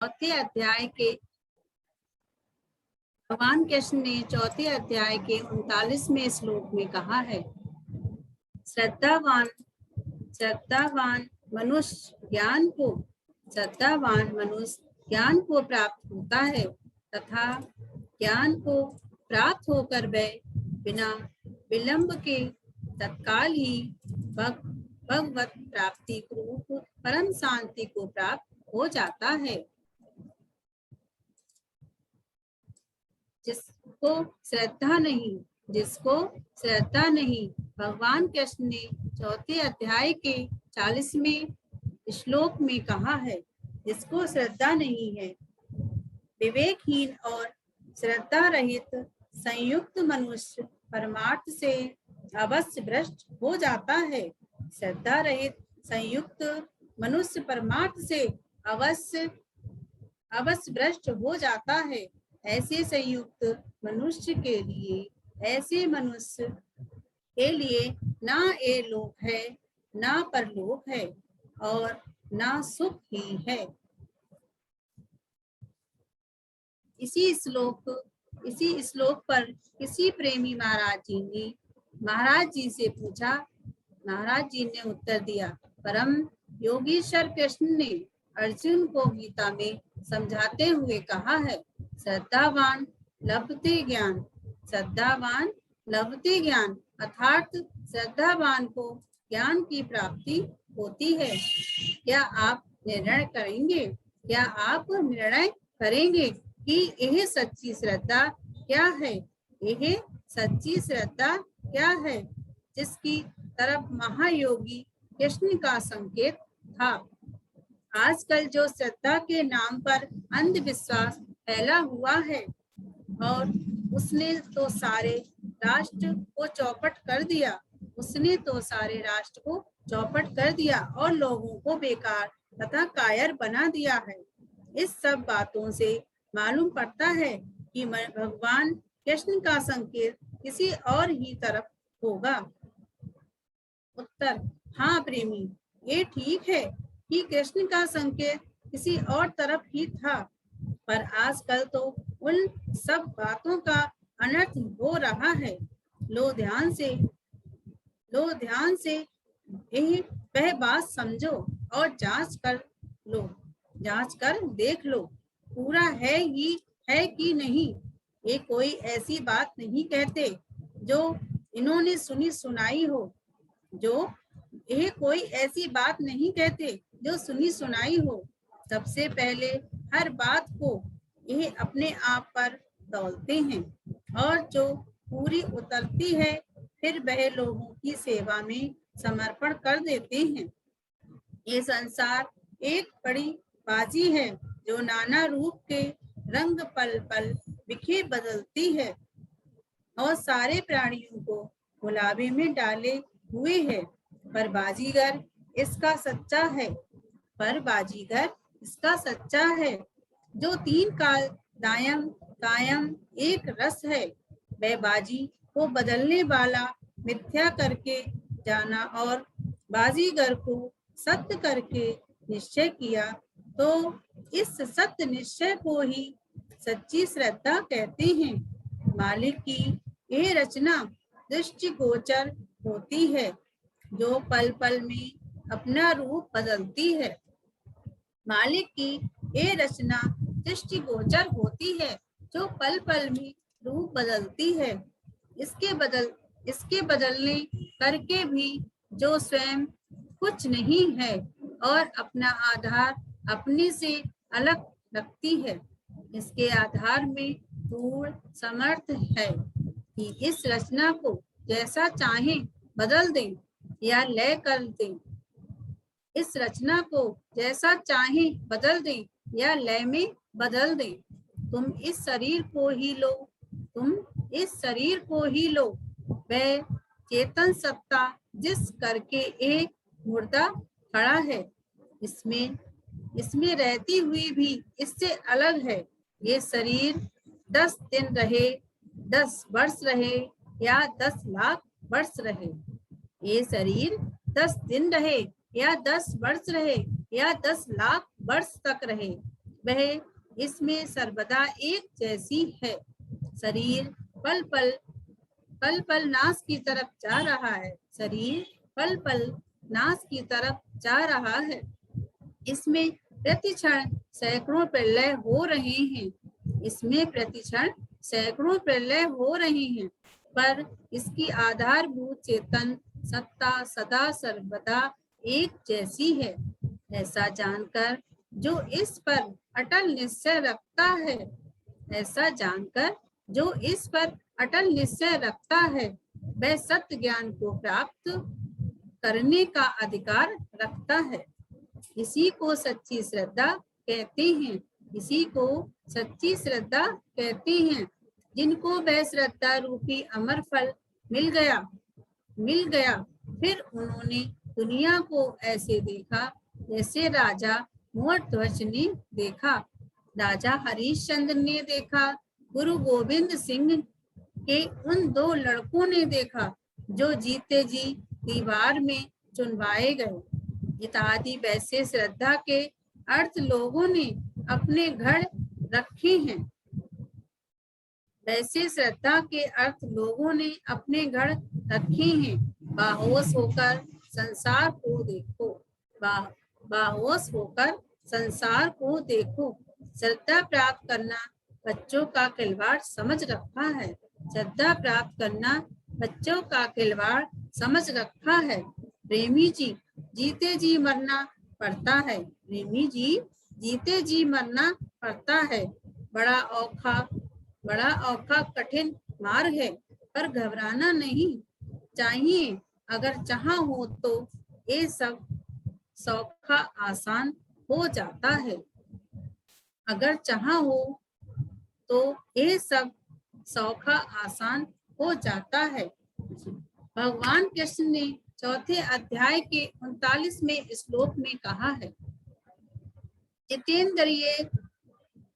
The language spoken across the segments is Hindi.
चौथे अध्याय के भगवान कृष्ण ने चौथे अध्याय के 39वें श्लोक में कहा है, श्रद्धावान मनुष्य ज्ञान को प्राप्त होता है तथा ज्ञान को प्राप्त होकर वह बिना विलंब के तत्काल ही भगवत प्राप्ति रूप परम शांति को प्राप्त हो जाता है। जिसको श्रद्धा नहीं, भगवान कृष्ण ने चौथे अध्याय के 40वें श्लोक में कहा है, जिसको श्रद्धा नहीं है, विवेकहीन और श्रद्धा रहित संयुक्त मनुष्य परमार्थ से अवश्य भ्रष्ट हो जाता है। श्रद्धा रहित संयुक्त मनुष्य परमार्थ से अवश्य भ्रष्ट हो जाता है। ऐसे संयुक्त मनुष्य के लिए ना ये लोक है, ना परलोक है और ना सुख ही है। इसी श्लोक पर किसी प्रेमी महाराज जी से पूछा। महाराज जी ने उत्तर दिया, परम योगीश्वर कृष्ण ने अर्जुन को गीता में समझाते हुए कहा है, श्रद्धावान लभते ज्ञान अर्थात श्रद्धावान को ज्ञान की प्राप्ति होती है। क्या आप निर्णय करेंगे कि यह सच्ची श्रद्धा क्या है? जिसकी तरफ महायोगी कृष्ण का संकेत था। आजकल जो श्रद्धा के नाम पर अंधविश्वास फैला हुआ है और उसने तो सारे राष्ट्र को चौपट कर दिया और लोगों को बेकार तथा कायर बना दिया है। इस सब बातों से मालूम पड़ता है कि भगवान कृष्ण का संकेत किसी और ही तरफ होगा। उत्तर, हाँ प्रेमी, ये ठीक है कि कृष्ण का संकेत किसी और तरफ ही था, पर आजकल तो उन सब बातों का अनर्थ हो रहा है। लो ध्यान से वह बात समझो और जांच कर देख लो, पूरा है कि नहीं। ये कोई ऐसी बात नहीं कहते जो इन्होंने सुनी सुनाई हो। सबसे पहले हर बात को यह अपने आप पर तौलते हैं और जो पूरी उतरती है फिर वह लोगों की सेवा में समर्पण कर देते हैं। ये संसार एक बड़ी बाजी है जो नाना रूप के रंग पल पल बिखेर बदलती है और सारे प्राणियों को गुलाबी में डाले हुए है। पर बाजीगर इसका सच्चा है जो तीन काल कायम एक रस है। वह बाजी को बदलने वाला मिथ्या करके जाना और बाजीगर को सत्य करके निश्चय किया तो इस सत्य निश्चय को ही सच्ची श्रद्धा कहते हैं। मालिक की यह रचना दृष्टिगोचर होती है जो पल पल में अपना रूप बदलती है। मालिक की ये रचना दृष्टिगोचर होती है जो पल पल में रूप बदलती है। इसके बदलने करके भी जो स्वयं कुछ नहीं है और अपना आधार अपने से अलग रखती है, इसके आधार में पूर्ण समर्थ है कि इस रचना को जैसा चाहे बदल दें या लय कर दें। इस रचना को जैसा चाहे बदल दें या लय में बदल दें। तुम इस शरीर को ही लो। वह चेतन सत्ता जिस करके एक मुर्दा खड़ा है, इसमें रहती हुई भी इससे अलग है। ये शरीर 10 दिन रहे, 10 वर्ष रहे या 10 लाख वर्ष रहे। ये शरीर 10 दिन रहे या 10 वर्ष रहे या 10 लाख वर्ष तक रहे, वह इसमें सर्वदा एक जैसी है। शरीर पल पल नाश की तरफ जा रहा है। शरीर पल पल नाश की तरफ जा रहा है। इसमें प्रतिक्षण सैकड़ों प्रलय हो रहे हैं। इसमें प्रतिक्षण सैकड़ों प्रलय हो रहे हैं, पर इसकी आधारभूत चेतन सत्ता सदा सर्वदा एक जैसी है। ऐसा जानकर जो इस पर अटल निश्चय रखता है, ऐसा जानकर जो इस पर अटल निश्चय रखता है, वह सत्य ज्ञान को प्राप्त करने का अधिकार रखता है। इसी को सच्ची श्रद्धा कहते हैं। इसी को सच्ची श्रद्धा कहते हैं। जिनको वह श्रद्धा रूपी अमर फल मिल गया, फिर उन्होंने दुनिया को ऐसे देखा जैसे राजा मोहध्वज ने देखा, राजा हरिश्चंद्र ने देखा, गुरु गोविंद सिंह के उन 2 लड़कों ने देखा जो जीते जी दीवार में चुनवाए गए। इत्यादि वैसे श्रद्धा के अर्थ लोगों ने अपने घर रखे हैं। वैसे श्रद्धा के अर्थ लोगों ने अपने घर रखे हैं। बाहोश होकर संसार को देखो, बाहोश होकर संसार को देखो। श्रद्धा प्राप्त करना बच्चों का खिलवाड़ समझ रखा है। श्रद्धा प्राप्त करना बच्चों का खिलवाड़ समझ रखा है। प्रेमी जी जीते जी मरना पड़ता है। प्रेमी जी जीते जी मरना पड़ता है। बड़ा औखा कठिन मार्ग है, पर घबराना नहीं चाहिए। अगर चाहा हो तो ये सब सौखा आसान हो जाता है। अगर चाहा हो तो ये सब सौखा आसान हो जाता है। भगवान कृष्ण ने चौथे अध्याय के 39वें श्लोक में कहा है, जितेंद्रिय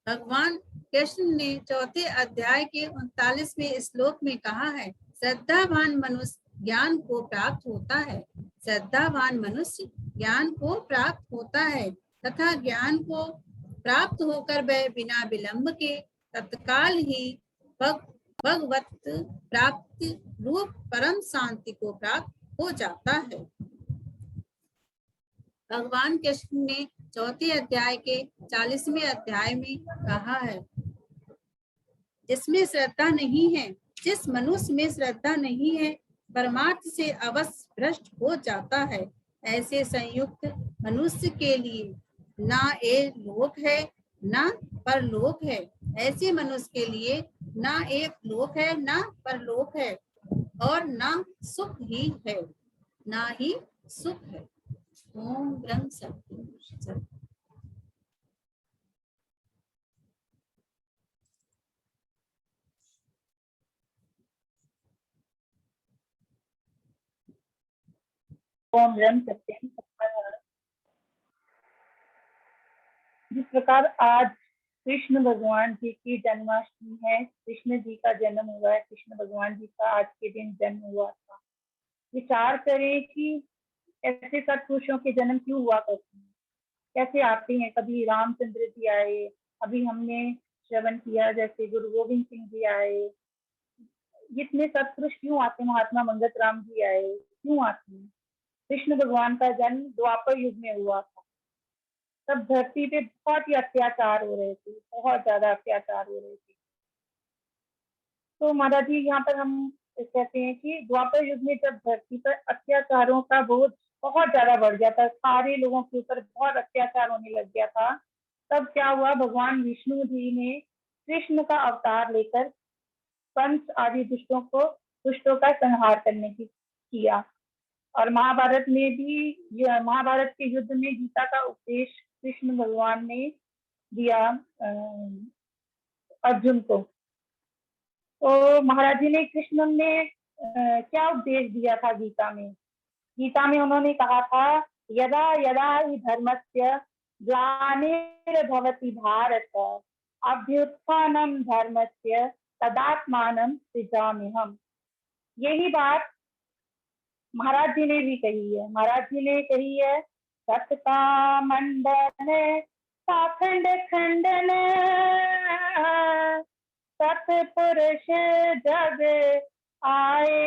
भगवान कृष्ण ने चौथे अध्याय के 39वें श्लोक में कहा है, श्रद्धावान मनुष्य ज्ञान को प्राप्त होता है। श्रद्धावान मनुष्य ज्ञान को प्राप्त होता है तथा ज्ञान को प्राप्त होकर वह बिना विलंब के तत्काल ही भगवत प्राप्ति रूप परम शांति को प्राप्त हो जाता है। भगवान कृष्ण ने चौथे अध्याय के 40वें अध्याय में कहा है, जिसमें श्रद्धा नहीं है, जिस मनुष्य में श्रद्धा नहीं है, परमार्थ से अवश्य भ्रष्ट हो जाता है। ऐसे संयुक्त मनुष्य के लिए ना एक लोक है ना परलोक है। ऐसे मनुष्य के लिए ना एक लोक है ना परलोक है, और ना सुख ही है, ना ही सुख है। ओम ब्रह्म सत्य। ओम ब्रह्म सत्यम। जिस प्रकार आज कृष्ण भगवान जी की जन्माष्टमी है, कृष्ण जी का जन्म हुआ है, कृष्ण भगवान जी का आज के दिन जन्म हुआ था। विचार करें कि ऐसे सत्पुरुषों के जन्म क्यों हुआ करते हैं, कैसे आते हैं। कभी रामचंद्र जी आए, अभी हमने श्रवण किया जैसे गुरु गोविंद सिंह जी आए। इतने सत्पुरुष क्यों आते हैं, महात्मा मंगत राम जी आए, क्यों आते हैं। कृष्ण भगवान का जन्म द्वापर युग में हुआ था। तब धरती पे बहुत ही अत्याचार हो रहे थे, बहुत ज्यादा अत्याचार हो रहे थे। तो महाराज जी यहाँ पर हम कहते हैं कि द्वापर युग में जब धरती पर अत्याचारों का बोझ बहुत ज्यादा बढ़ गया था, सारे लोगों के ऊपर बहुत अत्याचार होने लग गया था, तब क्या हुआ, भगवान विष्णु जी ने कृष्ण का अवतार लेकर पंच आदि दुष्टों का संहार करने की किया। और महाभारत में भी, महाभारत के युद्ध में गीता का उपदेश कृष्ण भगवान ने दिया अर्जुन को। तो महाराज जी ने, कृष्ण ने क्या उपदेश दिया था गीता में। गीता में उन्होंने कहा था, यदा यदा हि धर्मस्य ग्लानिर्भवति भारत अभ्युत्थानं धर्मस्य तदात्मानं सृजाम्यहम्। यही बात महाराज जी ने भी कही है। महाराज जी ने कही है, सत का मंडन है पाखंड खंडन सतपुरुष जग आए,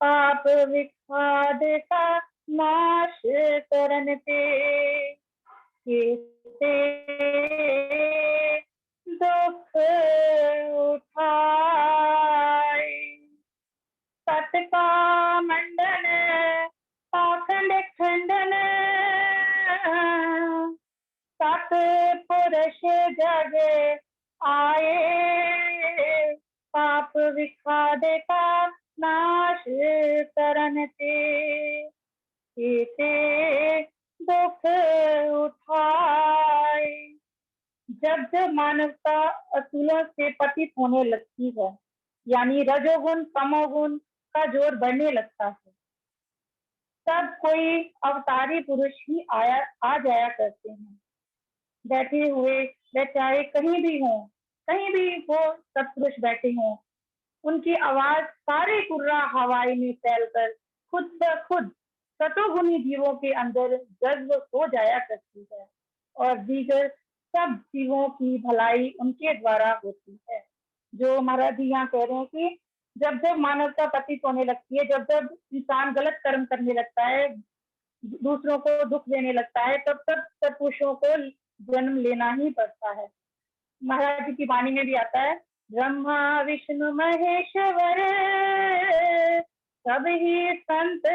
पाप विखाद का नाश करन ते, केते दुख उठाए। सत का मंडन पाखंड खंडन सत पुरुष जग आए, पाप विखाद का नाश करन ते, केते दुख उठाए। जब जब मानवता असूलों से पतित होने लगती है, यानी रजोगुण तमोगुण का जोर बढ़ने लगता है, तब कोई अवतारी पुरुष ही आ जाया करते हैं। बैठे हुए वे चाहे कहीं भी हों, कहीं भी वो सत्पुरुष बैठे हों, उनकी आवाज सारे कुर्रा हवाई में फैलकर खुद ब खुद सतोगुणी जीवों के अंदर जज्ब हो जाया करती है, और दीगर सब जीवों की भलाई उनके द्वारा होती है। जो महाराज जी यहाँ कह रहे हैं कि जब जब मानवता पतित होने लगती है, जब जब इंसान गलत कर्म करने लगता है, दूसरों को दुख देने लगता है, तब तब सत्पुरुषों को जन्म लेना ही पड़ता है। महाराज जी की वाणी में भी आता है, ब्रह्मा विष्णु महेश्वर सब ही संत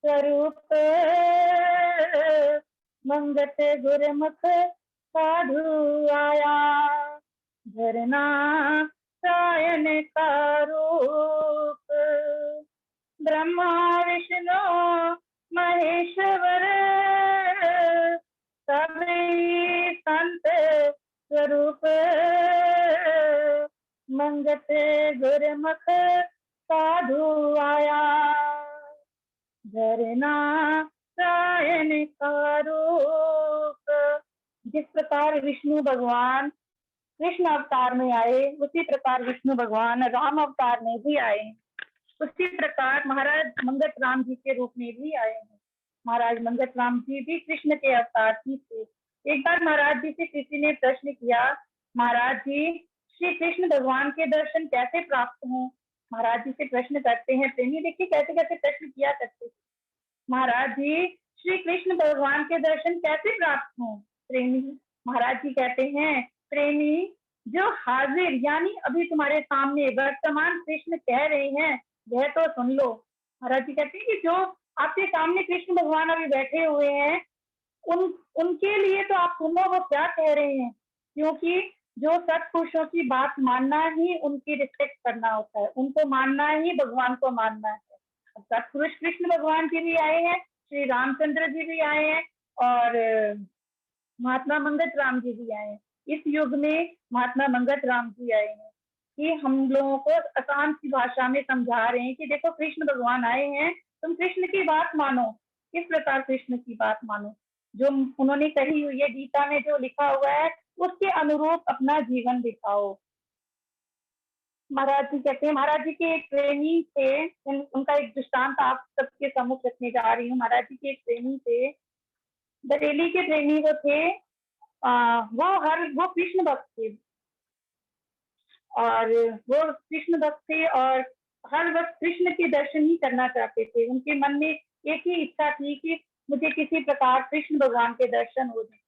स्वरूप, मंगत गुरमुख साधु आया, धरना सायन का रूप। ब्रह्मा विष्णु महेश्वर सभी संत स्वरूप, मंगत गुरमुख साधु आया, धरना सायन का रूप। जिस प्रकार विष्णु भगवान कृष्ण अवतार में आए, उसी प्रकार विष्णु भगवान राम अवतार में भी आए, उसी प्रकार महाराज मंगत राम जी के रूप में भी आए हैं। महाराज मंगत राम जी भी कृष्ण के अवतार ही थे। एक बार महाराज जी से किसी ने प्रश्न किया, महाराज जी श्री कृष्ण भगवान के दर्शन कैसे प्राप्त हों? महाराज जी से प्रश्न करते हैं प्रेमी, देखिए कैसे कैसे प्रश्न किया करते। महाराज जी श्री कृष्ण भगवान के दर्शन कैसे प्राप्त हों? प्रेमी, महाराज जी कहते हैं, प्रेमी जो हाजिर यानी अभी तुम्हारे सामने वर्तमान कृष्ण कह रहे हैं यह तो सुन लो। महाराज जी कहते हैं कि जो आपके सामने कृष्ण भगवान अभी बैठे हुए हैं, उनके लिए तो आप सुनो वो क्या कह रहे हैं, क्योंकि जो सत्पुरुषों की बात मानना ही उनकी रिस्पेक्ट करना होता है, उनको मानना ही भगवान को मानना है। सत्पुरुष कृष्ण भगवान जी भी आए हैं, श्री रामचंद्र जी भी आए हैं, और महात्मा मंगत राम जी भी आए हैं। इस युग में महात्मा मंगत राम जी आए हैं कि हम लोगों को आसान सी भाषा में समझा रहे हैं कि देखो कृष्ण भगवान आए हैं, तुम कृष्ण की बात मानो। किस प्रकार कृष्ण की बात मानो? जो उन्होंने कही हुई है गीता में, जो लिखा हुआ है उसके अनुरूप अपना जीवन दिखाओ। महाराज जी कहते हैं, महाराज जी के एक प्रेमी थे, उनका एक दृष्टांत आप सबके सम्मुख रखने जा रही हूँ। महाराज जी के एक प्रेमी थे, बरेली के प्रेमी वो थे, वो कृष्ण भक्त थे, और वो कृष्ण भक्त थे और हर वक्त कृष्ण के दर्शन ही करना चाहते थे। उनके मन में एक ही इच्छा थी कि मुझे किसी प्रकार कृष्ण भगवान के दर्शन हो जाए।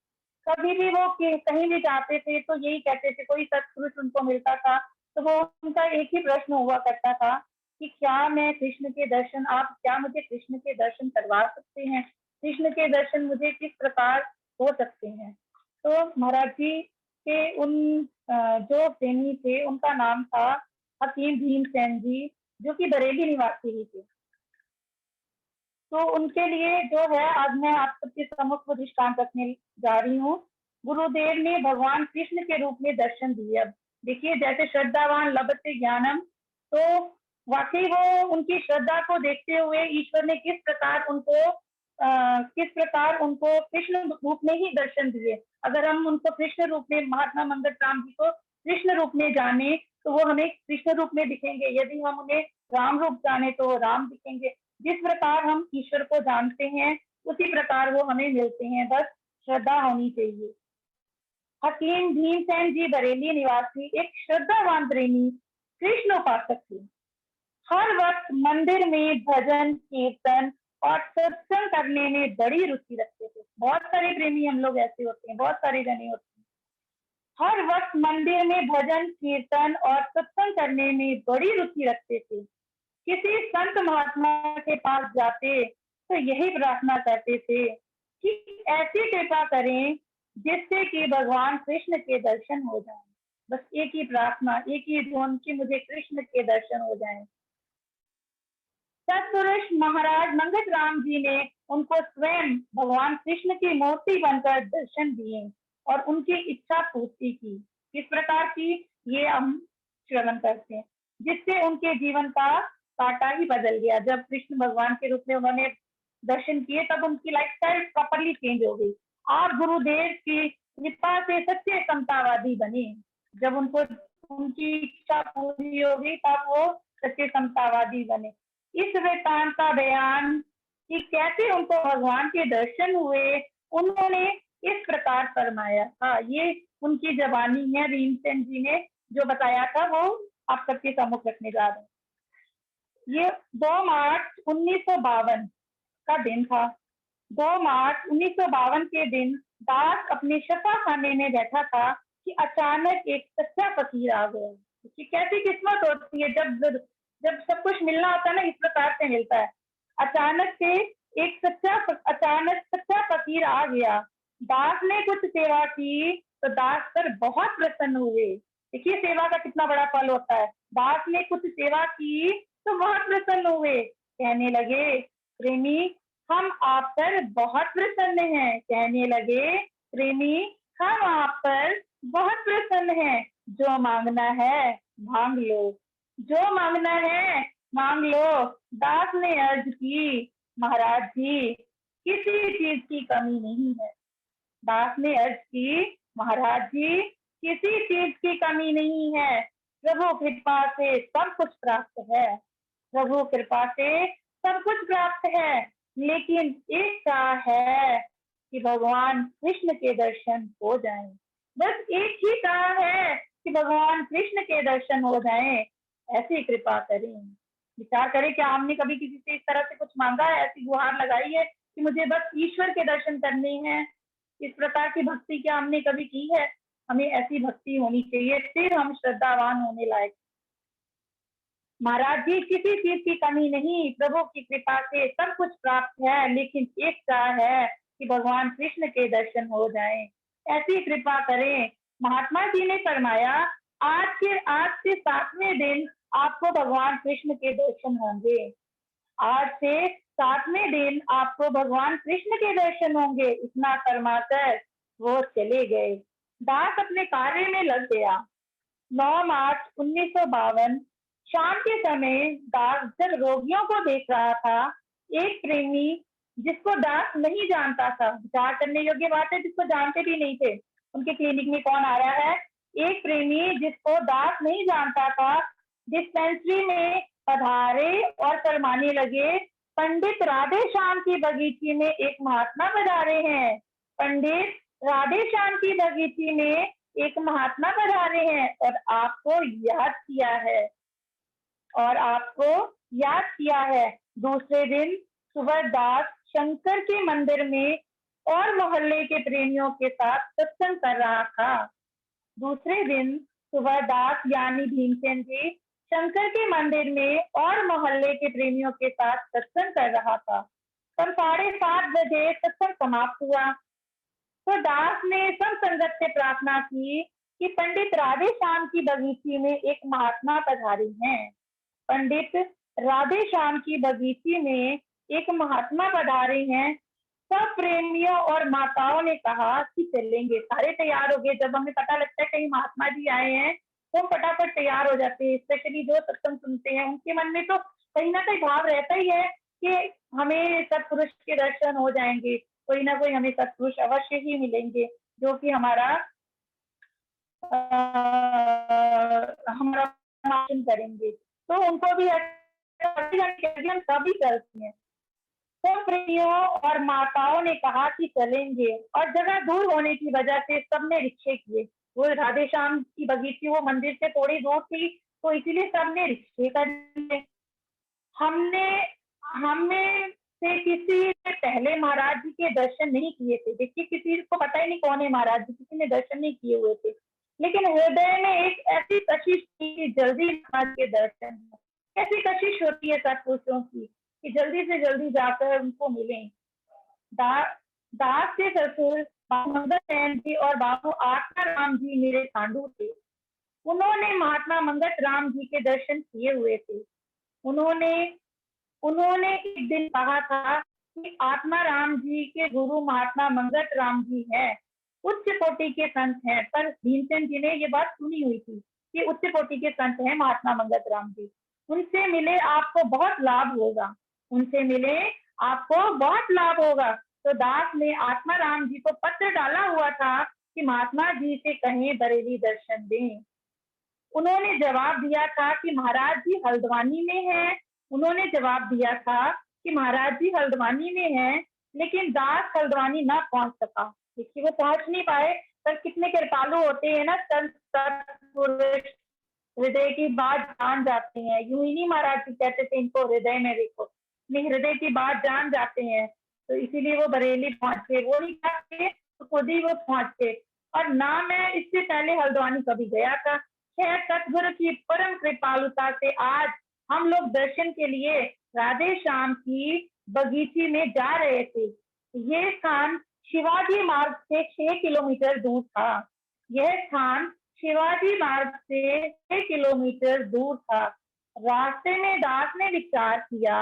कभी भी वो कहीं भी जाते थे तो यही कहते थे, कोई सत्पुरुष उनको मिलता था तो वो उनका एक ही प्रश्न हुआ करता था कि क्या मैं कृष्ण के दर्शन, आप क्या मुझे कृष्ण के दर्शन करवा सकते हैं? कृष्ण के दर्शन मुझे किस प्रकार हो सकते हैं? तो महाराज जी के उन जो प्रेमी थे उनका नाम था हकीम भीमसेन जी, जो कि बरेली निवासी ही थे। तो उनके लिए जो है आज मैं आप सबके सम्मुख वो दृष्टांत रखने जा रही हूँ। गुरुदेव ने भगवान कृष्ण के रूप में दर्शन दिए। अब देखिए, जैसे श्रद्धावान लभते ज्ञानम, तो वाकई वो उनकी श्रद्धा को देखते हुए ईश्वर ने किस प्रकार उनको कृष्ण रूप में ही दर्शन दिए। अगर हम उनको कृष्ण रूप में, महात्मा मंगत राम जी को कृष्ण रूप में जाने तो वो हमें कृष्ण रूप में दिखेंगे, यदि हम उन्हें राम रूप जाने तो वो राम दिखेंगे। जिस प्रकार हम ईश्वर को जानते हैं उसी प्रकार वो हमें मिलते हैं, बस श्रद्धा होनी चाहिए। हकीम भीमसेन जी बरेली निवासी एक श्रद्धावान प्रेमी कृष्ण उपासक थे। हर वक्त मंदिर में भजन कीर्तन और सत्संग करने में बड़ी रुचि रखते थे। बहुत सारे प्रेमी हम लोग ऐसे होते हैं, बहुत सारे जने होते हैं, हर वक्त मंदिर में भजन कीर्तन और सत्संग करने में बड़ी रुचि रखते थे। किसी संत महात्मा के पास जाते तो यही प्रार्थना करते थे कि ऐसी कृपा करें जिससे कि भगवान कृष्ण के दर्शन हो जाएं। बस एक ही प्रार्थना, एक ही धुन कि मुझे कृष्ण के दर्शन हो जाएं। सत्पुरुष महाराज मंगत राम जी ने उनको स्वयं भगवान कृष्ण की मूर्ति बनकर दर्शन दिए और उनकी इच्छा पूर्ति की। किस प्रकार की, ये हम श्रवण करते हैं, जिससे उनके जीवन का कांटा ही बदल गया। जब कृष्ण भगवान के रूप में उन्होंने दर्शन किए तब उनकी लाइफस्टाइल प्रॉपरली चेंज हो गई। आप गुरुदेव की कृपा से सच्चे समतावादी बने। जब उनको उनकी इच्छा पूरी हो गई तब वो सच्चे समतावादी बने। इस वृत्तांत का बयान कि कैसे उनको भगवान के दर्शन हुए, उन्होंने इस प्रकार फरमाया था। ये उनकी जबानी है, भीमसेन जी ने जो बताया था वो आप सबके सम्मुख रखने जा रहे हैं। ये 2 मार्च 1952 का दिन था। 2 मार्च 1952 के दिन दास अपने शफा खाने में बैठा था कि अचानक एक सच्चा फकीर आ गया। कि कैसी किस्मत होती है, जब सब कुछ मिलना होता है ना, इस प्रकार से मिलता है। अचानक सच्चा फकीर आ गया। दास ने कुछ सेवा की तो दास पर बहुत प्रसन्न हुए। देखिए सेवा का कितना बड़ा फल होता है। दास ने कुछ सेवा की तो बहुत प्रसन्न हुए। कहने लगे, प्रेमी हम आप पर बहुत प्रसन्न हैं। कहने लगे, प्रेमी हम आप पर बहुत प्रसन्न हैं। जो मांगना है मांग लो, जो मांगना है मांग लो। दास ने अर्ज की, महाराज जी किसी चीज की कमी नहीं है। दास ने अर्ज की, महाराज जी किसी चीज की कमी नहीं है। प्रभु कृपा से सब कुछ प्राप्त है। प्रभु कृपा से सब कुछ प्राप्त है, लेकिन एक चाह है कि भगवान कृष्ण के दर्शन हो जाएं। बस एक ही चाह है कि भगवान कृष्ण के दर्शन हो जाएं। ऐसी कृपा करें। विचार करें, क्या हमने कभी किसी से इस तरह से कुछ मांगा है, ऐसी गुहार लगाई है कि मुझे बस ईश्वर के दर्शन करने हैं? इस प्रकार की भक्ति क्या हमने कभी की है? हमें ऐसी भक्ति होनी चाहिए, फिर हम श्रद्धावान होने लायक। महाराज जी किसी चीज की कमी नहीं, प्रभु की कृपा से सब कुछ प्राप्त है, लेकिन एक चाह है कि भगवान कृष्ण के दर्शन हो जाएं। ऐसी कृपा करें। महात्मा जी ने फरमाया, आज से 7वें दिन आपको भगवान कृष्ण के दर्शन होंगे। आज से 7वें दिन आपको भगवान कृष्ण के दर्शन होंगे। इतना फरमाकर वो चले गए। दास अपने कार्य में लग गया। 9 मार्च 1952 शाम के समय दास जब रोगियों को देख रहा था, एक प्रेमी जिसको दास नहीं जानता था, विचार करने योग्य बात है, जिसको जानते भी नहीं थे उनके क्लिनिक में कौन आ रहा है, एक प्रेमी जिसको दास नहीं जानता था, डिस्पेंसरी में पधारे और फरमाने लगे, पंडित राधे श्याम की बगीची में एक महात्मा पधारे हैं। पंडित राधे श्याम की बगीची में एक महात्मा पधारे हैं और आपको याद किया है। दूसरे दिन सुबह दास शंकर के मंदिर में और मोहल्ले के प्रेमियों के साथ सत्संग कर रहा था। दूसरे दिन सुबह दास यानी भीमसेन जी शंकर के मंदिर में और मोहल्ले के प्रेमियों के साथ सत्संग कर रहा था। तब 7:30 बजे सत्संग समाप्त हुआ तो दास ने सब संगत से प्रार्थना की कि पंडित राधे श्याम की बगीची में एक महात्मा पधारे हैं। पंडित राधे श्याम की बगीची में एक महात्मा पधारे हैं। सब प्रेमियों और माताओं ने कहा कि चलेंगे। सारे तैयार हो गए। जब हमें पता लगता है कहीं महात्मा जी आए हैं तो हम फटाफट तैयार हो जाते हैं। स्पेशली जो सत्संग सुनते हैं उनके मन में तो कहीं ना कहीं भाव रहता ही है कि हमें सत्पुरुष के दर्शन हो जाएंगे, कोई ना कोई हमें सत्पुरुष अवश्य ही मिलेंगे जो कि हमारा मार्गदर्शन करेंगे। तो उनको भी तभी करते हैं। तो प्रेमियों और माताओं ने कहा कि चलेंगे, और जगह दूर होने की वजह से सबने रिक्शे किए। वो राधे श्याम की बगीची वो मंदिर से थोड़ी दूर थी, तो इसीलिए सबने रिक्शे कर लिए। हमने हमें से किसी ने पहले महाराज जी के दर्शन नहीं किए थे। देखिए, किसी को पता ही नहीं कौन है महाराज जी, किसी ने दर्शन नहीं किए हुए थे, लेकिन हृदय में एक ऐसी कशिश थी कि जल्दी महाराज के दर्शन हो। कैसी कशिश होती है सत्पुरुषों की कि जल्दी से जल्दी जाकर उनको मिलें। दास के ससुर बाबू मंगल नयन जी और बाबू आत्मा राम जी मेरे साधु थे। उन्होंने महात्मा मंगत राम जी के दर्शन किए हुए थे। उन्होंने उन्होंने एक दिन कहा था कि आत्मा राम जी के गुरु महात्मा मंगत राम जी हैं, उच्च कोटि के संत हैं। पर भीमसेन जी ने ये बात सुनी हुई थी कि उच्च कोटि के संत हैं महात्मा मंगत राम जी, उनसे मिले आपको बहुत लाभ होगा, उनसे मिले आपको बहुत लाभ होगा। तो दास ने आत्मा राम जी को पत्र डाला हुआ था कि महात्मा जी से कहें बरेली दर्शन दें। उन्होंने जवाब दिया था कि महाराज जी हल्द्वानी में हैं। उन्होंने जवाब दिया था कि महाराज जी हल्द्वानी में हैं, लेकिन दास हल्द्वानी ना पहुंच सका। देखिए, वो पहुंच नहीं पाए। पर कितने कृपालु होते हैं ना संत पुरुष, हृदय की बात जान जाते हैं। यूं ही नहीं महाराज जी कहते थे इनको हृदय में देखो, नहीं, हृदय की बात जान जाते हैं। तो इसीलिए वो बरेली पहुंचे। वो नहीं कहते तो खुद ही वो पहुंचे। और ना मैं इससे पहले हल्द्वानी कभी गया था। खैर, सतगुरु की परम कृपालुता से आज हम लोग दर्शन के लिए राधे श्याम की बगीची में जा रहे थे। ये स्थान शिवाजी मार्ग से 6 किलोमीटर दूर था। यह स्थान शिवाजी मार्ग से 6 किलोमीटर दूर था। रास्ते में दास ने विचार किया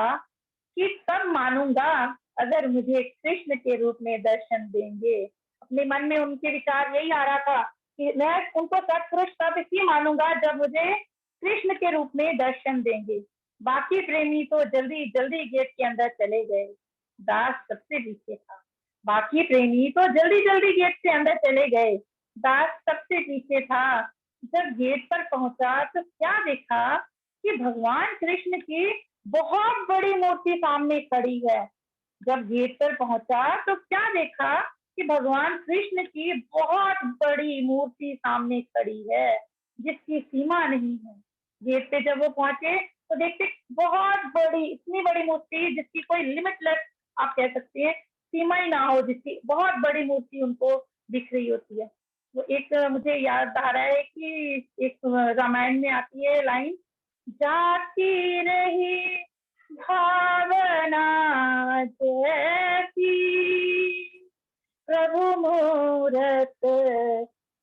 कि तब मानूंगा अगर मुझे कृष्ण के रूप में दर्शन देंगे। अपने मन में उनके विचार यही आ रहा था कि मैं उनको सत्पुरुष तब ही मानूंगा जब मुझे कृष्ण के रूप में दर्शन देंगे। बाकी प्रेमी तो जल्दी जल्दी गेट के अंदर चले गए। दास सबसे पीछे था। बाकी प्रेमी तो जल्दी जल्दी गेट से अंदर चले गए। दास सबसे पीछे था। जब गेट पर पहुंचा तो क्या देखा कि भगवान कृष्ण की बहुत बड़ी मूर्ति सामने खड़ी है। जब गेट पर पहुंचा तो क्या देखा कि भगवान कृष्ण की बहुत बड़ी मूर्ति सामने खड़ी है, जिसकी सीमा नहीं है। गेट पे जब वो पहुंचे तो देखते बहुत बड़ी, इतनी बड़ी मूर्ति जिसकी कोई लिमिटलेस, आप कह सकते हैं, सीमा ही ना हो, जिसकी बहुत बड़ी मूर्ति उनको दिख रही होती है। वो एक मुझे याद आ रहा है कि एक रामायण में आती है लाइन, जाती रही भावना जैसी प्रभु मूरत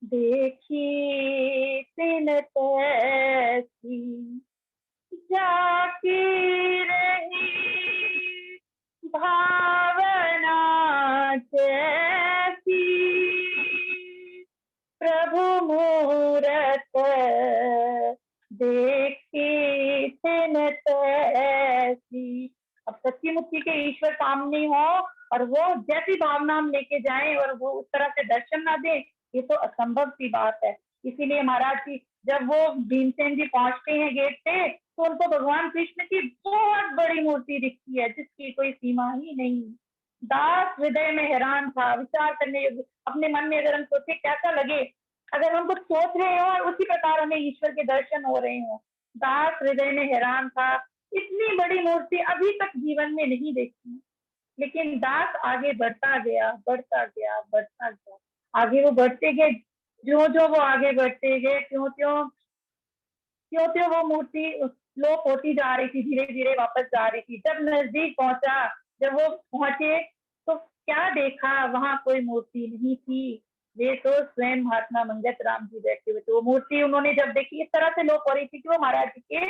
देखी तिन तैसी, जाती रही भावना जैसी प्रभु मूरत देखी तिन तैसी। अब सच्ची मुक्ति के ईश्वर सामने हो और वो जैसी भावना हम लेके जाएं और वो उस तरह से दर्शन ना दे, ये तो असंभव सी बात है। इसीलिए महाराज जी जब वो भीमसेन जी पहुंचते हैं गेट पे तो उनको भगवान कृष्ण की बहुत बड़ी मूर्ति दिखती है, जिसकी कोई सीमा ही नहीं। दास हृदय में हैरान था। विचार करने योग्य। अपने मन में अगर हम सोचे कैसा लगे अगर हम कुछ सोच रहे हो और उसी प्रकार हमें ईश्वर के दर्शन हो रहे हो। दास हृदय में हैरान था। इतनी बड़ी मूर्ति अभी तक जीवन में नहीं देखी। लेकिन दास आगे बढ़ता गया, बढ़ता गया, बढ़ता गया। आगे वो बढ़ते गए। जो जो वो आगे बढ़ते गए, त्यों त्यों वो मूर्ति लोप होती जा रही थी, धीरे धीरे वापस जा रही थी। जब नजदीक पहुंचा, जब वो पहुंचे तो क्या देखा, वहां कोई मूर्ति नहीं थी। वे तो स्वयं महात्मा मंगत राम जी बैठे हुए थे। वो मूर्ति उन्होंने जब देखी, इस तरह से लोप हो रही थी कि वो महाराज जी के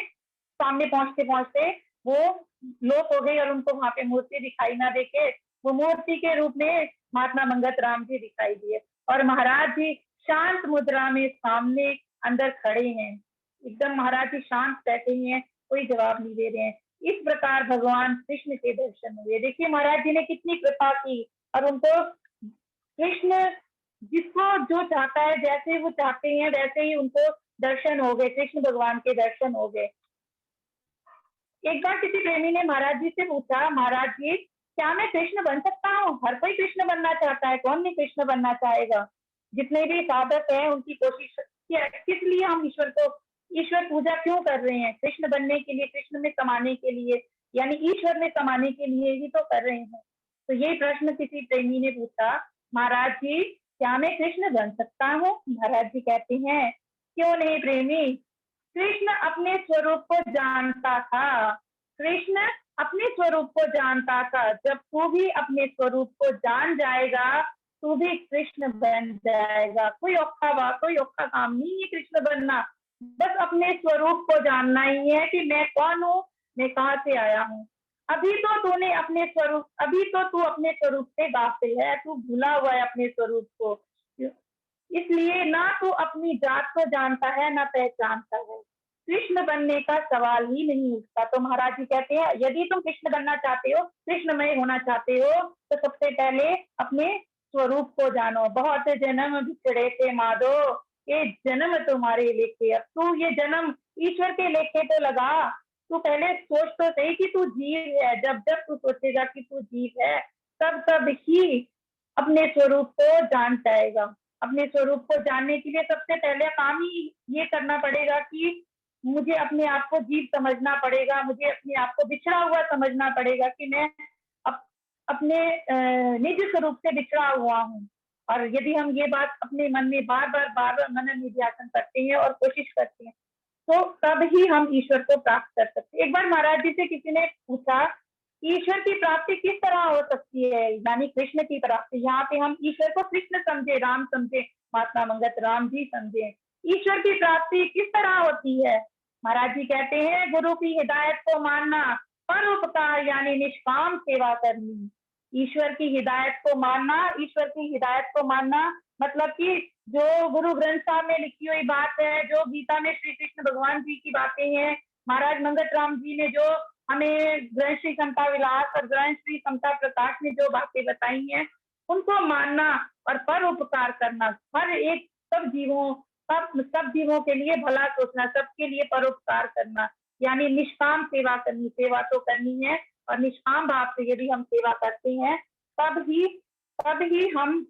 सामने पहुंचते पहुंचते वो लोप हो गई और उनको वहां पे मूर्ति दिखाई ना देके वो मूर्ति के रूप में महात्मा मंगत राम जी दिखाई दिए। और महाराज जी शांत मुद्रा में सामने अंदर खड़े हैं। एकदम महाराज जी शांत बैठे हैं, कोई जवाब नहीं दे रहे हैं। इस प्रकार भगवान कृष्ण के दर्शन हुए। देखिए महाराज जी ने कितनी कृपा की और उनको कृष्ण जिसको जो चाहता है, जैसे वो चाहते हैं वैसे ही उनको दर्शन हो गए। कृष्ण भगवान के दर्शन हो गए। एक बार किसी प्रेमी ने महाराज जी से पूछा, महाराज जी क्या मैं कृष्ण बन सकता हूँ? हर कोई कृष्ण बनना चाहता है, कौन नहीं कृष्ण बनना चाहेगा? जितने भी साधक हैं उनकी कोशिश किस लिए हम ईश्वर पूजा क्यों कर रहे हैं? कृष्ण बनने के लिए, कृष्ण में समाने के लिए, यानी ईश्वर में समाने के लिए ही तो कर रहे हैं। तो ये प्रश्न किसी प्रेमी ने पूछा, महाराज जी क्या मैं कृष्ण बन सकता हूँ? महाराज जी कहते हैं, क्यों नहीं प्रेमी, कृष्ण अपने स्वरूप को जानता था। कृष्ण अपने स्वरूप को जानता था। जब तू भी अपने स्वरूप को जान जाएगा तू भी कृष्ण बन जाएगा। कोई औखा काम नहीं है कृष्ण बनना। बस अपने स्वरूप को जानना ही है कि मैं कौन हूँ, मैं कहाँ से आया हूँ। अभी तो तू अपने स्वरूप से गाफिल है, तू भूला हुआ है अपने स्वरूप को। इसलिए ना तू अपनी जात को जानता है ना पहचानता है। कृष्ण बनने का सवाल ही नहीं उठता। तो महाराज जी कहते हैं, यदि तुम कृष्ण बनना चाहते हो, कृष्णमय होना चाहते हो, तो सबसे पहले अपने स्वरूप को जानो। बहुत जन्म बिछड़े थे माधो, ये जन्म तुम्हारे लेखे। अब तू ये जन्म ईश्वर के लेखे तो लगा। तू पहले सोच तो सही कि तू जीव है। जब जब तू सोचेगा कि तू जीव है, तब तब ही अपने स्वरूप को जान पाएगा। अपने स्वरूप को जानने के लिए सबसे पहले काम ही ये करना पड़ेगा कि मुझे अपने आप को जीव समझना पड़ेगा। मुझे अपने आप को बिछड़ा हुआ समझना पड़ेगा कि मैं अपने निज स्वरूप से बिछड़ा हुआ हूँ। और यदि हम ये बात अपने मन में बार बार मनन निध्यासन करते हैं और कोशिश करते हैं, तो तब ही हम ईश्वर को प्राप्त कर सकते हैं। एक बार महाराज जी से किसी ने पूछा, ईश्वर की प्राप्ति किस तरह हो सकती है, यानी कृष्ण की प्राप्ति। यहाँ पे हम ईश्वर को कृष्ण समझे, राम समझे, महात्मा मंगत राम जी समझे। ईश्वर की प्राप्ति किस तरह होती है? महाराज जी कहते हैं, गुरु की हिदायत को मानना, परोपकार यानी निष्काम सेवा करनी। ईश्वर की हिदायत को मानना मतलब कि जो गुरु ग्रंथ साहब में लिखी हुई बात है, जो गीता में श्री कृष्ण भगवान जी की बातें हैं, महाराज मंगत राम जी ने जो हमें ग्रंथ श्री समता विलास और ग्रंथ श्री समता प्रकाश ने जो बातें बताई हैं, उनको मानना और परोपकार करना। हर एक सब जीवों के लिए भला सोचना, सबके लिए परोपकार करना, यानी निष्काम सेवा करनी। सेवा तो करनी है और निष्काम भाव से यदि हम सेवा करते हैं, तब ही हम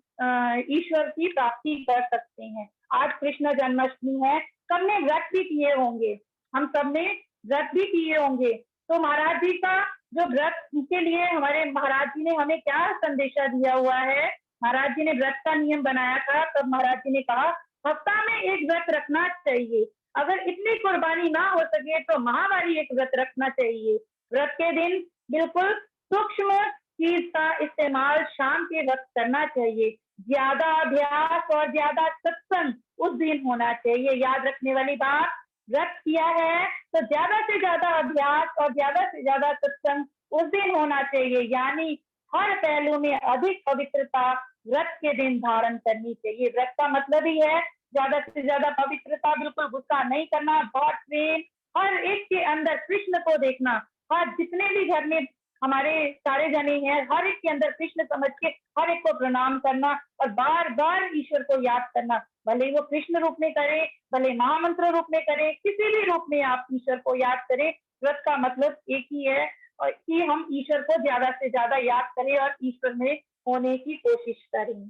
ईश्वर की प्राप्ति कर सकते हैं। आज कृष्ण जन्माष्टमी है, सबने व्रत भी किए होंगे, हम सबने व्रत भी किए होंगे। तो महाराज जी का जो व्रत के लिए हमारे महाराज जी ने हमें क्या संदेशा दिया हुआ है, महाराज जी ने व्रत का नियम बनाया था। तब महाराज जी ने कहा, हफ्ता में एक व्रत रखना चाहिए। अगर इतनी कुर्बानी ना हो सके तो महावारी एक व्रत रखना चाहिए। व्रत के दिन बिल्कुल सूक्ष्म चीज का इस्तेमाल शाम के वक्त करना चाहिए। ज्यादा अभ्यास और ज्यादा सत्संग उस दिन होना चाहिए। याद रखने वाली बात, व्रत किया है तो ज्यादा से ज्यादा अभ्यास और ज्यादा से ज्यादा सत्संग उस दिन होना चाहिए। यानी हर पहलू में अधिक पवित्रता व्रत के दिन धारण करनी चाहिए। व्रत का मतलब ही है ज्यादा से ज्यादा पवित्रता, बिल्कुल गुस्सा नहीं करना, बहुत प्रेम, हर एक के अंदर कृष्ण को देखना। हर जितने भी घर में हमारे सारे जने हैं, हर एक के अंदर कृष्ण समझ के हर एक को प्रणाम करना और बार बार ईश्वर को याद करना। भले वो कृष्ण रूप में करे, भले महामंत्र रूप में करे, किसी भी रूप में आप ईश्वर को याद करें। व्रत का मतलब एक ही है और कि हम ईश्वर को ज्यादा से ज्यादा याद करें और ईश्वर में होने की कोशिश करें।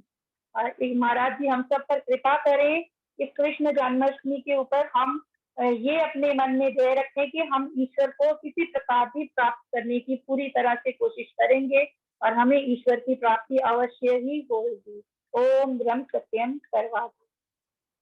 और महाराज जी हम सब पर कृपा करें। इस कृष्ण जन्माष्टमी के ऊपर हम ये अपने मन में ध्येय रखें कि हम ईश्वर को किसी प्रकार भी प्राप्त करने की पूरी तरह से कोशिश करेंगे और हमें ईश्वर की प्राप्ति अवश्य ही होगी। ओम ब्रह्म सत्यम सर्वम।